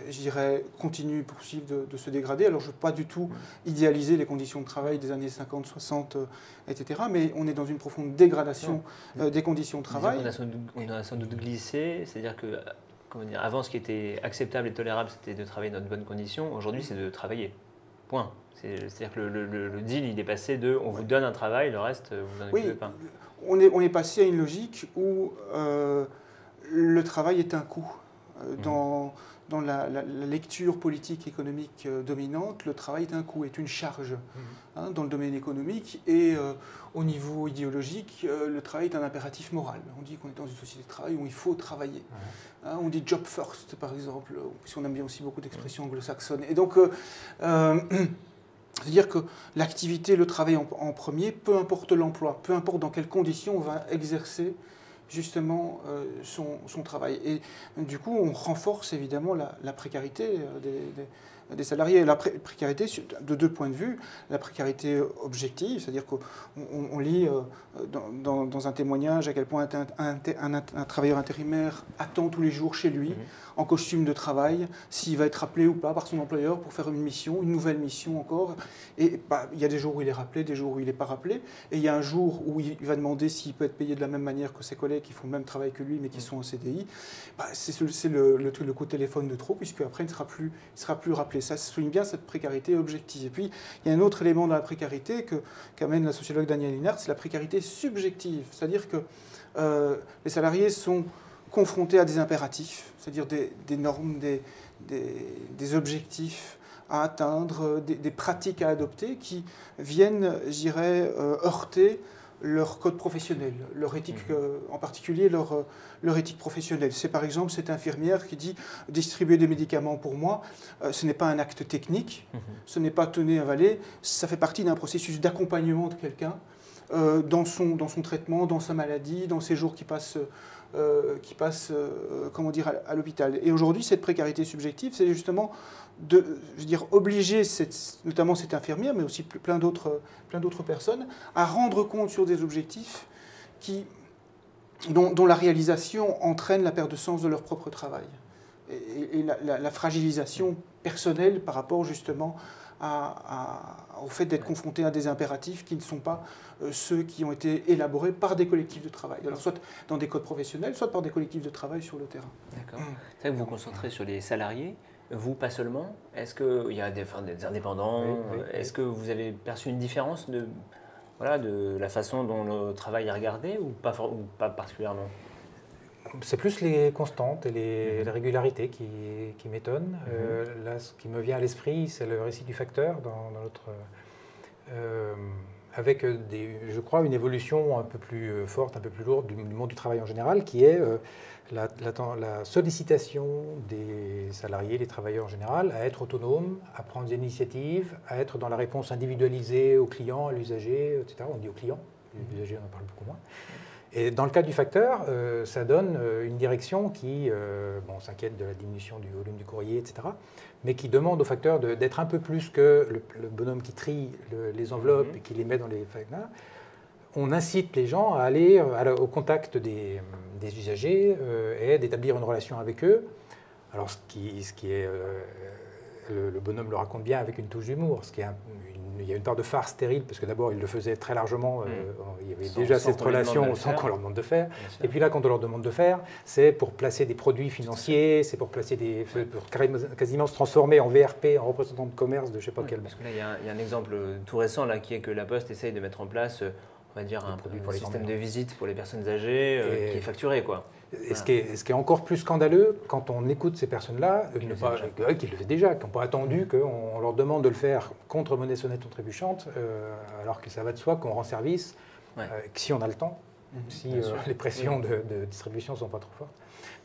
je dirais, continue, poursuivre de se dégrader. Alors, je ne veux pas du tout idéaliser les conditions de travail des années 50, 60, etc., mais on est dans une profonde dégradation des conditions de travail. On a sans doute glissé, c'est-à-dire que avant, ce qui était acceptable et tolérable, c'était de travailler dans de bonnes conditions. Aujourd'hui, c'est de travailler. Point. C'est-à-dire que le deal, il est passé de on vous donne un travail, le reste, vous n'en occupez pas. On est passé à une logique où le travail est un coût. Dans la lecture politique économique dominante, le travail est un coût, est une charge dans le domaine économique. Et au niveau idéologique, le travail est un impératif moral. On dit qu'on est dans une société de travail où il faut travailler. On dit job first, par exemple, puisqu'on aime bien aussi beaucoup d'expressions anglo-saxonnes. Et donc, c'est-à-dire que l'activité, le travail en premier, peu importe l'emploi, peu importe dans quelles conditions on va exercer justement son travail. Et du coup, on renforce évidemment la précarité des salariés. La précarité de deux points de vue. La précarité objective, c'est-à-dire qu'on lit dans un témoignage à quel point un travailleur intérimaire attend tous les jours chez lui, en costume de travail, s'il va être appelé ou pas par son employeur pour faire une mission, une nouvelle mission encore. Et il y a des jours où il est rappelé, des jours où il n'est pas rappelé. Et il y a un jour où il va demander s'il peut être payé de la même manière que ses collègues qui font le même travail que lui, mais qui sont en CDI. C'est le coup de téléphone de trop, puisque après il ne sera plus rappelé. Ça souligne bien cette précarité objective. Et puis, il y a un autre élément dans la précarité qu'amène la sociologue Danielle Linhart, c'est la précarité subjective. C'est-à-dire que les salariés sont confrontés à des impératifs, c'est-à-dire des normes, des objectifs à atteindre, des pratiques à adopter qui viennent, je dirais, heurter leur code professionnel, leur éthique, en particulier leur éthique professionnelle. C'est par exemple cette infirmière qui dit « distribuer des médicaments pour moi, ce n'est pas un acte technique, ce n'est pas tenez, avaler, ça fait partie d'un processus d'accompagnement de quelqu'un dans son traitement, dans sa maladie, dans ses jours qui passent comment dire, à l'hôpital. » Et aujourd'hui, cette précarité subjective, c'est justement obliger notamment cette infirmière, mais aussi plein d'autres personnes, à rendre compte sur des objectifs dont la réalisation entraîne la perte de sens de leur propre travail. Et la fragilisation personnelle par rapport justement au fait d'être confronté à des impératifs qui ne sont pas ceux qui ont été élaborés par des collectifs de travail. Alors soit dans des codes professionnels, soit par des collectifs de travail sur le terrain. D'accord. C'est vrai que vous vous concentrez sur les salariés, vous pas seulement. Est-ce qu'il y a des indépendants? Oui. Est-ce que vous avez perçu une différence de la façon dont le travail est regardé ou pas particulièrement? C'est plus les constantes et les régularités qui m'étonnent. Là, ce qui me vient à l'esprit, c'est le récit du facteur dans notre... avec, je crois, une évolution un peu plus forte, un peu plus lourde du monde du travail en général, qui est la sollicitation des salariés, des travailleurs en général, à être autonomes, à prendre des initiatives, à être dans la réponse individualisée au client, à l'usager, etc. On dit au client, l'usager on en parle beaucoup moins. Et dans le cas du facteur, ça donne une direction qui s'inquiète de la diminution du volume du courrier, etc., mais qui demande au facteur d'être un peu plus que le bonhomme qui trie les enveloppes et qui les met dans les facteurs. On incite les gens à aller au contact des usagers et d'établir une relation avec eux. Alors, ce qui est... le bonhomme le raconte bien avec une touche d'humour. Il y a une part de farce stérile, parce que d'abord, il le faisait très largement. Il y avait déjà cette relation sans qu'on leur demande de faire. Et puis là, quand on leur demande de faire, c'est pour placer des produits financiers, c'est pour placer pour quasiment se transformer en VRP, en représentant de commerce de je ne sais pas quel. Parce que là, il y a un exemple tout récent là, qui est que la Poste essaye de mettre en place, on va dire, un système de visite pour les personnes âgées qui est facturé, quoi. Et ce qui est encore plus scandaleux, quand on écoute ces personnes-là, qui le faisaient déjà, qui n'ont pas attendu qu'on leur demande de le faire contre monnaie sonnette ou trébuchante, alors que ça va de soi qu'on rend service, si on a le temps, si les pressions de distribution ne sont pas trop fortes.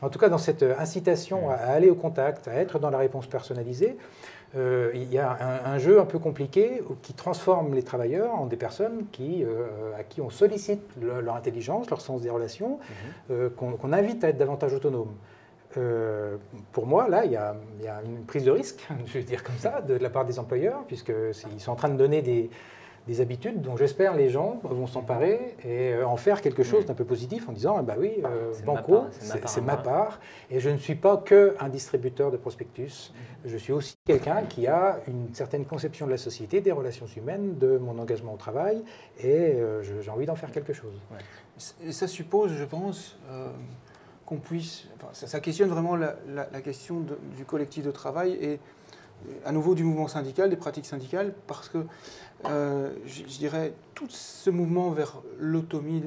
En tout cas, dans cette incitation à aller au contact, à être dans la réponse personnalisée, il y a un jeu un peu compliqué qui transforme les travailleurs en des personnes à qui on sollicite leur intelligence, leur sens des relations, qu'on invite à être davantage autonomes. Pour moi, là, il y a une prise de risque, je vais dire comme ça, de la part des employeurs, puisqu'ils sont en train de donner des habitudes dont j'espère les gens vont s'emparer et en faire quelque chose d'un peu positif en disant bah oui, Banco, c'est ma part et je ne suis pas qu'un distributeur de prospectus, je suis aussi quelqu'un qui a une certaine conception de la société, des relations humaines, de mon engagement au travail et j'ai envie d'en faire quelque chose. Et ça suppose, je pense, qu'on puisse... Enfin, ça questionne vraiment la question du collectif de travail et à nouveau du mouvement syndical, des pratiques syndicales, parce que je dirais tout ce mouvement vers l'autonomie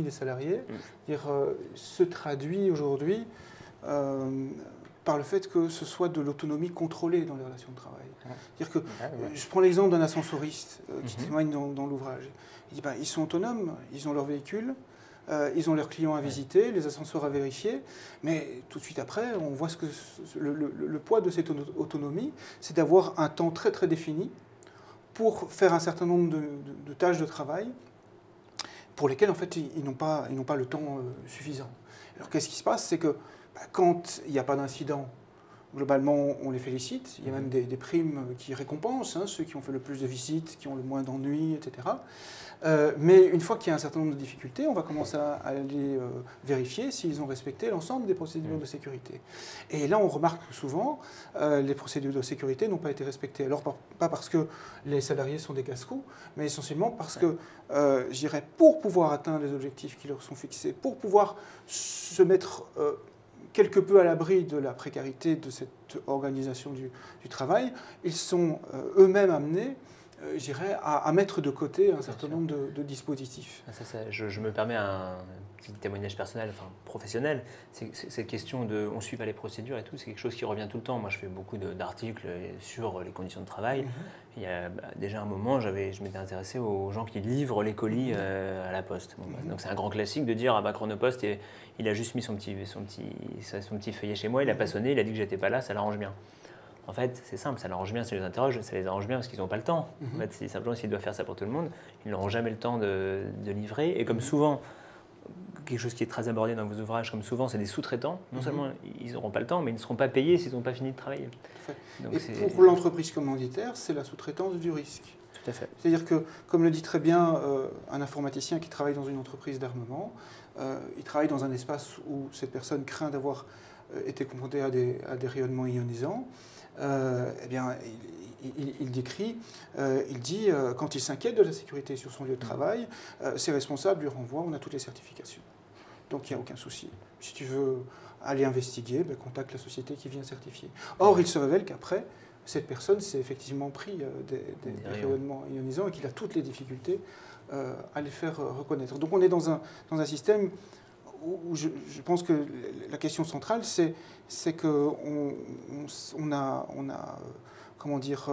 des salariés se traduit aujourd'hui par le fait que ce soit de l'autonomie contrôlée dans les relations de travail. C'est-à-dire que, je prends l'exemple d'un ascensoriste qui témoigne dans l'ouvrage. Il dit ils sont autonomes, ils ont leur véhicule, ils ont leurs clients à visiter, les ascenseurs à vérifier, mais tout de suite après, on voit le poids de cette autonomie, c'est d'avoir un temps très très défini pour faire un certain nombre de tâches de travail pour lesquelles en fait ils n'ont pas le temps suffisant. Alors qu'est-ce qui se passe? C'est que quand il n'y a pas d'incident, globalement on les félicite, il y a même des primes qui récompensent ceux qui ont fait le plus de visites, qui ont le moins d'ennuis, etc. Mais une fois qu'il y a un certain nombre de difficultés, on va commencer à aller vérifier s'ils ont respecté l'ensemble des procédures de sécurité. Et là, on remarque que souvent, les procédures de sécurité n'ont pas été respectées. Alors, pas parce que les salariés sont des casse-cou, mais essentiellement parce que, je dirais, pour pouvoir atteindre les objectifs qui leur sont fixés, pour pouvoir se mettre quelque peu à l'abri de la précarité de cette organisation du travail, ils sont eux-mêmes amenés à mettre de côté un certain nombre de dispositifs. Je me permets un petit témoignage personnel, enfin professionnel. Cette question de on ne suit pas les procédures et tout, c'est quelque chose qui revient tout le temps. Moi, je fais beaucoup d'articles sur les conditions de travail. Il y a déjà un moment, je m'étais intéressé aux gens qui livrent les colis à la poste. Donc c'est un grand classique de dire Chronopost, il a juste mis son petit feuillet chez moi, il a pas sonné, il a dit que j'étais pas là, ça l'arrange bien. En fait, c'est simple, ça l'arrange bien si je les interroge, ça les arrange bien parce qu'ils n'ont pas le temps. En fait, c'est simplement s'ils doivent faire ça pour tout le monde, ils n'auront jamais le temps de livrer. Et comme souvent, quelque chose qui est très abordé dans vos ouvrages, comme souvent, c'est des sous-traitants. Non seulement ils n'auront pas le temps, mais ils ne seront pas payés s'ils n'ont pas fini de travailler. Donc, et pour l'entreprise commanditaire, c'est la sous-traitance du risque. Tout à fait. C'est-à-dire que, comme le dit très bien un informaticien qui travaille dans une entreprise d'armement, il travaille dans un espace où cette personne craint d'avoir été confrontée à des rayonnements ionisants. Eh bien, il décrit, il dit, quand il s'inquiète de la sécurité sur son lieu de travail, ses responsables lui renvoient, on a toutes les certifications. Donc il n'y a aucun souci. Si tu veux aller investiguer, contacte la société qui vient certifier. Or, il se révèle qu'après, cette personne s'est effectivement pris des rayonnements ionisants et qu'il a toutes les difficultés à les faire reconnaître. Donc on est dans un système où je pense que la question centrale, c'est qu'on a comment dire,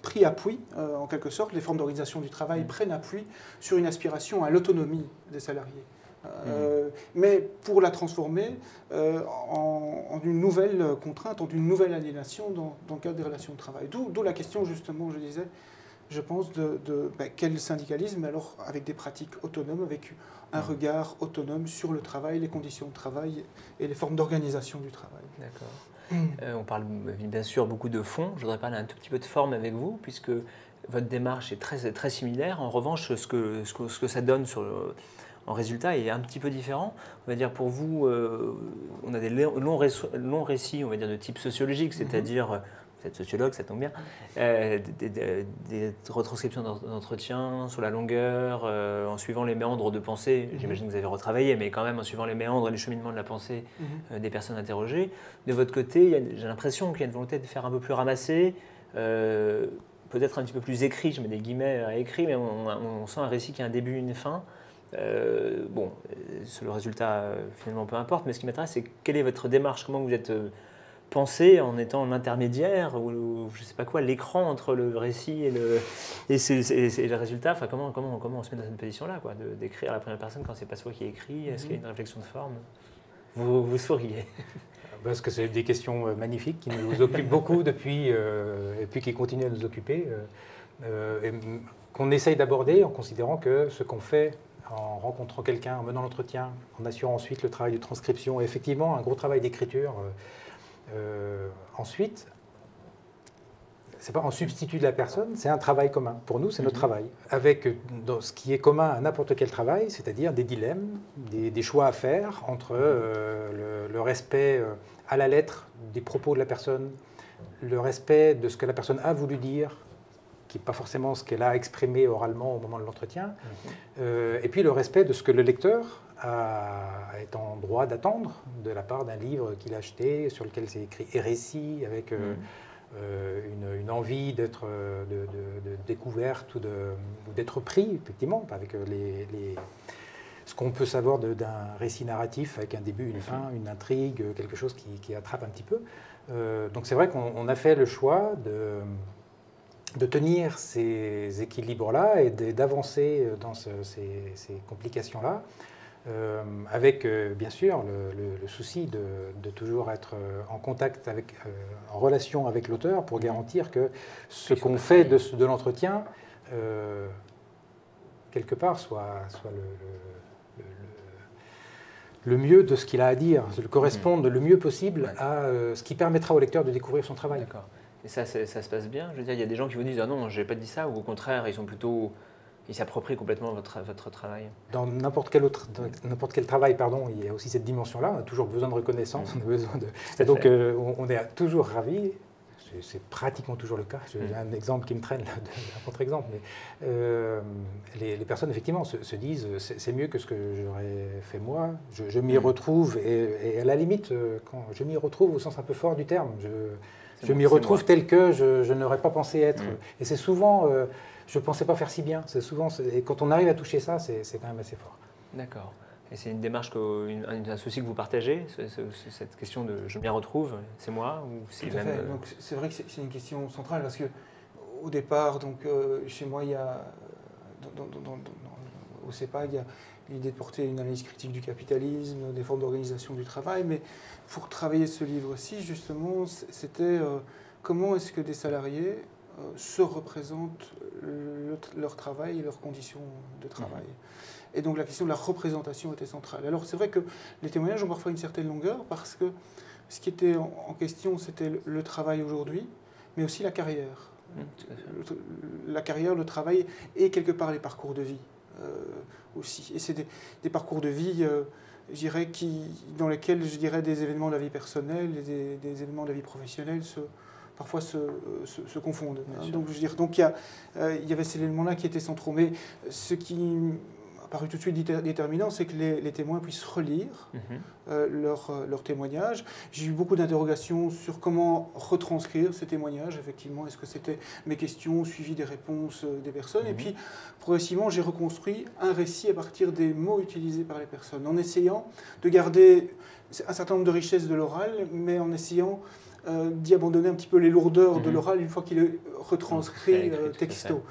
pris appui, en quelque sorte, les formes d'organisation du travail prennent appui sur une aspiration à l'autonomie des salariés. Mais pour la transformer en une nouvelle contrainte, en une nouvelle aliénation dans le cadre des relations de travail. D'où la question, justement, je disais, je pense, quel syndicalisme, alors avec des pratiques autonomes, avec un regard autonome sur le travail, les conditions de travail et les formes d'organisation du travail. D'accord. On parle bien sûr beaucoup de fond. Je voudrais parler un tout petit peu de forme avec vous, puisque votre démarche est très, très similaire. En revanche, ce que ça donne en résultat est un petit peu différent. On va dire pour vous, on a des longs récits, on va dire de type sociologique, c'est-à-dire vous êtes sociologue, ça tombe bien, des retranscriptions d'entretien sur la longueur, en suivant les méandres de pensée, j'imagine que vous avez retravaillé, mais quand même en suivant les méandres et les cheminements de la pensée des personnes interrogées. De votre côté, j'ai l'impression qu'il y a une volonté de faire un peu plus ramassé, peut-être un petit peu plus écrit, je mets des guillemets à écrit, mais on sent un récit qui a un début et une fin. Le résultat, finalement, peu importe, mais ce qui m'intéresse, c'est quelle est votre démarche, comment vous êtes pensé en étant l'intermédiaire ou je ne sais pas quoi, l'écran entre le récit et le résultat. Enfin, comment on se met dans cette position-là, d'écrire à la première personne quand c'est pas soi qui écrit. Est-ce qu'il y a une réflexion de forme? Vous souriez. Parce que c'est des questions magnifiques qui nous occupent beaucoup depuis, et puis qui continuent à nous occuper, et qu'on essaye d'aborder en considérant que ce qu'on fait en rencontrant quelqu'un, en menant l'entretien, en assurant ensuite le travail de transcription, et effectivement un gros travail d'écriture. Ensuite, c'est pas en substitut de la personne, c'est un travail commun. Pour nous, c'est notre travail. Avec dans ce qui est commun à n'importe quel travail, c'est-à-dire des dilemmes, des choix à faire entre le respect à la lettre des propos de la personne, le respect de ce que la personne a voulu dire, qui n'est pas forcément ce qu'elle a exprimé oralement au moment de l'entretien, et puis le respect de ce que le lecteur est en droit d'attendre de la part d'un livre qu'il a acheté, sur lequel c'est écrit et récit, avec une envie de découverte ou d'être pris, effectivement, avec ce qu'on peut savoir d'un récit narratif avec un début, une fin, une intrigue, quelque chose qui attrape un petit peu. Donc c'est vrai qu'on a fait le choix de tenir ces équilibres-là et d'avancer dans ces complications-là, avec bien sûr le souci de toujours être en contact, en relation avec l'auteur pour garantir que ce qu'on fait de l'entretien, quelque part, soit le mieux de ce qu'il a à dire, corresponde le mieux possible à ce qui permettra au lecteur de découvrir son travail. D'accord. Et ça se passe bien? Je veux dire, il y a des gens qui vous disent « Ah non, je n'ai pas dit ça », ou au contraire, ils s'approprient complètement votre travail? Dans n'importe quel travail, il y a aussi cette dimension-là. On a toujours besoin de reconnaissance, on a besoin de... Donc on est toujours ravis. C'est pratiquement toujours le cas. J'ai un exemple qui me traîne, un contre-exemple. Mais les personnes, effectivement, se disent c'est mieux que ce que j'aurais fait moi. Je m'y retrouve, et à la limite, quand je m'y retrouve au sens un peu fort du terme, je m'y retrouve tel que je n'aurais pas pensé être. Et c'est souvent, je ne pensais pas faire si bien. Et quand on arrive à toucher ça, c'est quand même assez fort. D'accord. Et c'est une démarche, un souci que vous partagez, cette question de « je m'y retrouve, c'est moi » ou c'est Tout à fait. Donc c'est vrai que c'est une question centrale parce que au départ, chez moi, il y a au CEPA, il y a l'idée de porter une analyse critique du capitalisme, des formes d'organisation du travail, mais pour travailler ce livre-ci, justement, c'était comment est-ce que des salariés se représentent leur travail et leurs conditions de travail. Et donc la question de la représentation était centrale. Alors c'est vrai que les témoignages ont parfois une certaine longueur parce que ce qui était en question, c'était le travail aujourd'hui, mais aussi la carrière. La carrière, le travail et quelque part les parcours de vie aussi. Et c'est des parcours de vie, je dirais, dans lesquels des événements de la vie personnelle et des événements de la vie professionnelle parfois se confondent. Donc il y avait ces éléments-là qui étaient centraux. Mais ce qui paru tout de suite déterminant, c'est que les témoins puissent relire leurs témoignages. J'ai eu beaucoup d'interrogations sur comment retranscrire ces témoignages, effectivement. Est-ce que c'était mes questions suivies des réponses des personnes? Et puis, progressivement, j'ai reconstruit un récit à partir des mots utilisés par les personnes, en essayant de garder un certain nombre de richesses de l'oral, mais en essayant d'y abandonner un petit peu les lourdeurs de l'oral une fois qu'il est retranscrit texto.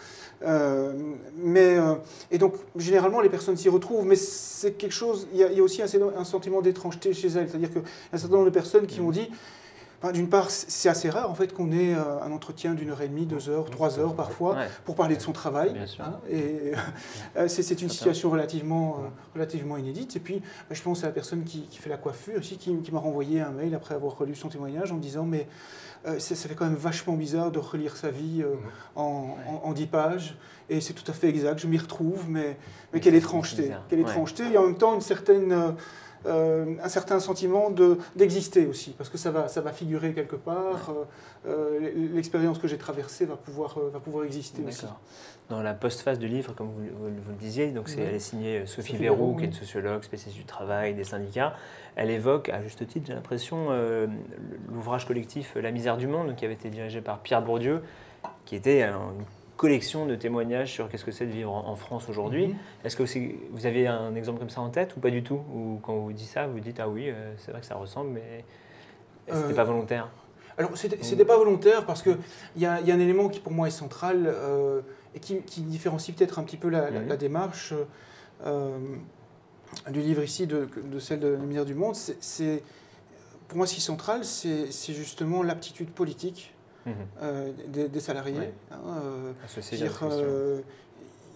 Et donc, généralement, les personnes s'y retrouvent, mais c'est quelque chose... Il y a aussi un sentiment d'étrangeté chez elles. C'est-à-dire qu'il y a un certain nombre de personnes qui m'ont dit... D'une part, c'est assez rare en fait qu'on ait un entretien d'1h30, 2 heures, 3 heures parfois pour parler de son travail. Et c'est une situation relativement inédite. Et puis, je pense à la personne qui fait la coiffure ici, qui m'a renvoyé un mail après avoir relu son témoignage en me disant mais ça fait quand même vachement bizarre de relire sa vie en 10 pages. Et c'est tout à fait exact, je m'y retrouve, mais quelle étrangeté. Quelle étrangeté et en même temps une certaine... un certain sentiment d'exister aussi, parce que ça va figurer quelque part, l'expérience que j'ai traversée va pouvoir exister aussi. Dans la postface du livre, comme vous le disiez, elle est signée Sophie Verroux, qui est une sociologue spécialiste du travail, des syndicats. Elle évoque, à juste titre, j'ai l'impression, l'ouvrage collectif La misère du monde, qui avait été dirigé par Pierre Bourdieu, qui était une collection de témoignages sur qu'est-ce que c'est de vivre en France aujourd'hui. Est-ce que vous avez un exemple comme ça en tête ou pas du tout? Ou quand vous dites ça, vous dites « Ah oui, c'est vrai que ça ressemble, mais c'était pas volontaire ». Alors, c'était pas volontaire parce qu'il y a un élément qui pour moi est central et qui différencie peut-être un petit peu la démarche du livre ici de celle de La misère du monde. Pour moi, ce qui est central, c'est justement l'aptitude politique des salariés.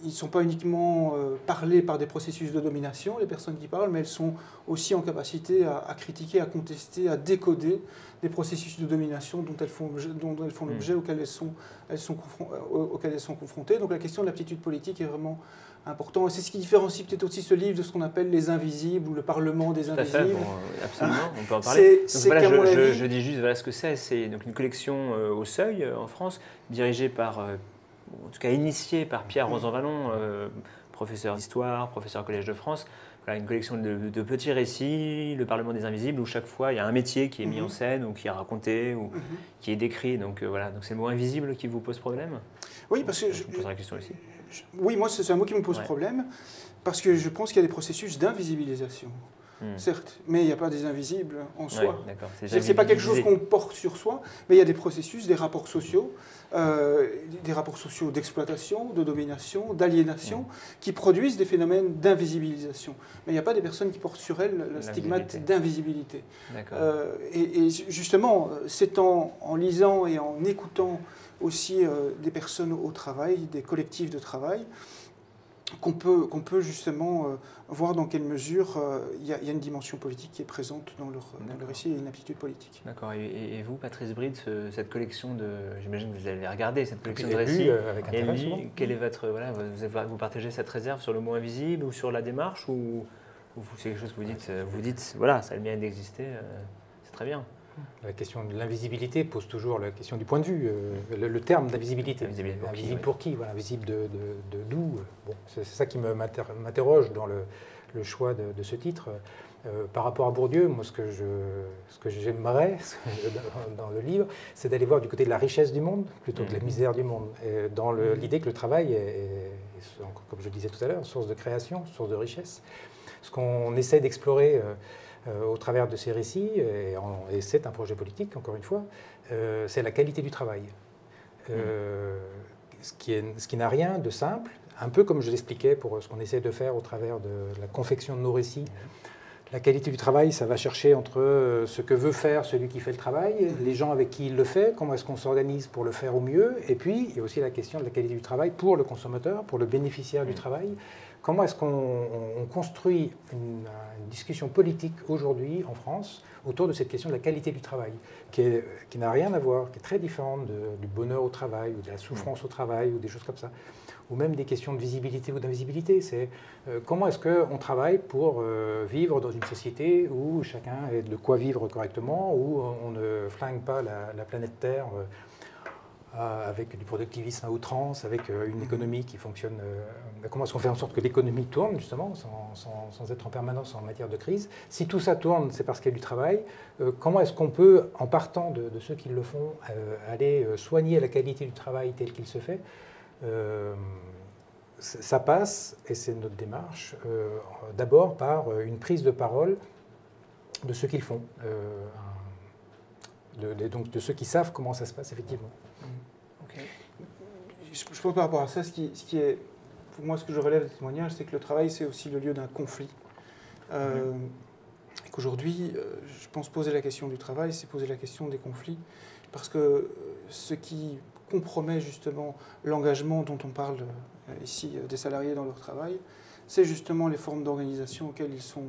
ne sont pas uniquement parlés par des processus de domination, les personnes qui parlent, mais elles sont aussi en capacité à critiquer, à contester, à décoder des processus de domination dont elles font l'objet, auxquels elles sont confrontées. Donc la question de l'aptitude politique est vraiment importante. Et c'est ce qui différencie peut-être aussi ce livre de ce qu'on appelle les invisibles ou le Parlement des invisibles. Tout à fait, bon, absolument, on peut en parler. Donc voilà, je dis juste voilà ce que c'est. C'est donc une collection au Seuil en France, dirigée par, en tout cas initiée par Pierre Rosanvallon, professeur d'histoire, professeur au Collège de France. Voilà, une collection de petits récits, le Parlement des invisibles, où chaque fois il y a un métier qui est mis en scène ou qui est raconté ou qui est décrit. Donc voilà, donc c'est le mot invisible qui vous pose problème? Oui, parce que je vous poserai la question aussi. Oui, moi c'est un mot qui me pose problème, parce que je pense qu'il y a des processus d'invisibilisation. Certes, mais il n'y a pas des invisibles en soi. C'est pas quelque chose qu'on porte sur soi, mais il y a des processus, des rapports sociaux d'exploitation, de domination, d'aliénation, qui produisent des phénomènes d'invisibilisation. Mais il n'y a pas des personnes qui portent sur elles le stigmate d'invisibilité. Et justement, c'est en lisant et en écoutant aussi des personnes au travail, des collectifs de travail, qu'on peut justement voir dans quelle mesure il y a une dimension politique qui est présente dans leur récit et une aptitude politique. D'accord. Et vous, Patrice Bride, cette collection de... J'imagine que vous allez regarder cette collection de récits. Avec intérêt, quel est votre... Voilà, vous partagez cette réserve sur le mot invisible ou sur la démarche, ou c'est quelque chose que vous dites voilà, ça a le mérite d'exister, c'est très bien. La question de l'invisibilité pose toujours la question du point de vue. Le terme d'invisibilité. Invisible pour qui, voilà, invisible de d'où. Bon, c'est ça qui m'interroge dans le choix de ce titre. Par rapport à Bourdieu, moi, ce que j'aimerais dans le livre, c'est d'aller voir du côté de la richesse du monde plutôt que de la misère du monde. Et dans l'idée que le travail est, comme je disais tout à l'heure, source de création, source de richesse. Ce qu'on essaie d'explorer au travers de ces récits, et c'est un projet politique, encore une fois, c'est la qualité du travail. Ce qui n'a rien de simple, un peu comme je l'expliquais pour ce qu'on essaie de faire au travers de la confection de nos récits. La qualité du travail, ça va chercher entre ce que veut faire celui qui fait le travail, les gens avec qui il le fait, comment est-ce qu'on s'organise pour le faire au mieux, et puis il y a aussi la question de la qualité du travail pour le consommateur, pour le bénéficiaire du travail. Comment est-ce qu'on construit une discussion politique aujourd'hui en France autour de cette question de la qualité du travail, qui n'a rien à voir, qui est très différente du bonheur au travail, ou de la souffrance au travail, ou des choses comme ça, ou même des questions de visibilité ou d'invisibilité. C'est comment est-ce qu'on travaille pour vivre dans une société où chacun ait de quoi vivre correctement, où on ne flingue pas la planète Terre avec du productivisme à outrance, avec une économie qui fonctionne. Comment est-ce qu'on fait en sorte que l'économie tourne, justement, sans être en permanence en matière de crise? Si tout ça tourne, c'est parce qu'il y a du travail. Comment est-ce qu'on peut, en partant de ceux qui le font, aller soigner la qualité du travail tel qu'il se fait? Ça passe, et c'est notre démarche, d'abord par une prise de parole de ceux qui le font, donc de ceux qui savent comment ça se passe effectivement. Okay. Je pense par rapport à ça, ce qui est, pour moi, ce que je relève des témoignages, c'est que le travail, c'est aussi le lieu d'un conflit. Et qu'aujourd'hui, je pense poser la question du travail, c'est poser la question des conflits, parce que ce qui compromet justement l'engagement dont on parle ici des salariés dans leur travail, c'est justement les formes d'organisation auxquelles ils sont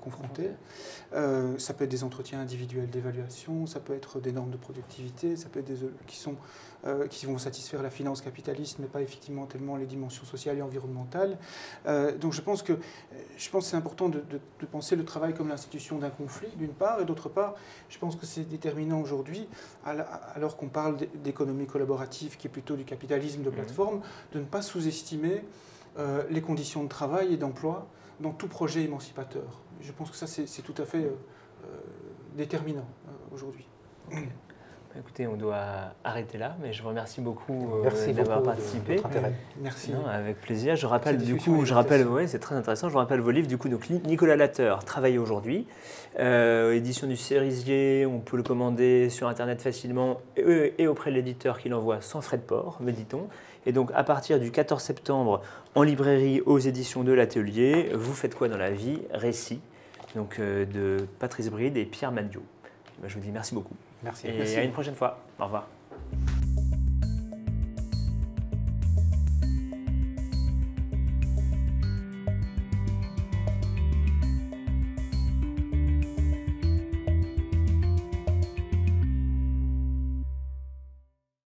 confrontés. Ça peut être des entretiens individuels d'évaluation, ça peut être des normes de productivité, ça peut être qui vont satisfaire la finance capitaliste, mais pas effectivement tellement les dimensions sociales et environnementales. Donc je pense que c'est important de penser le travail comme l'institution d'un conflit, d'une part, et d'autre part, je pense que c'est déterminant aujourd'hui, alors qu'on parle d'économie collaborative, qui est plutôt du capitalisme de plateforme, de ne pas sous-estimer les conditions de travail et d'emploi dans tout projet émancipateur. Je pense que ça, c'est tout à fait déterminant aujourd'hui. Okay. Écoutez, on doit arrêter là, mais je vous remercie beaucoup d'avoir participé. Merci. Non, avec plaisir. Je rappelle oui, c'est très intéressant. Je vous rappelle vos livres, du coup, donc Nicolas Latteur, Travailler aujourd'hui, édition du Cerisier. On peut le commander sur Internet facilement et auprès de l'éditeur qui l'envoie sans frais de port, me dit-on. Et donc, à partir du 14 septembre, en librairie aux éditions de l'Atelier, Vous faites quoi dans la vie? Récit, donc de Patrice Bride et Pierre Madiot. Je vous dis merci beaucoup. Merci. Et à une prochaine fois. Au revoir.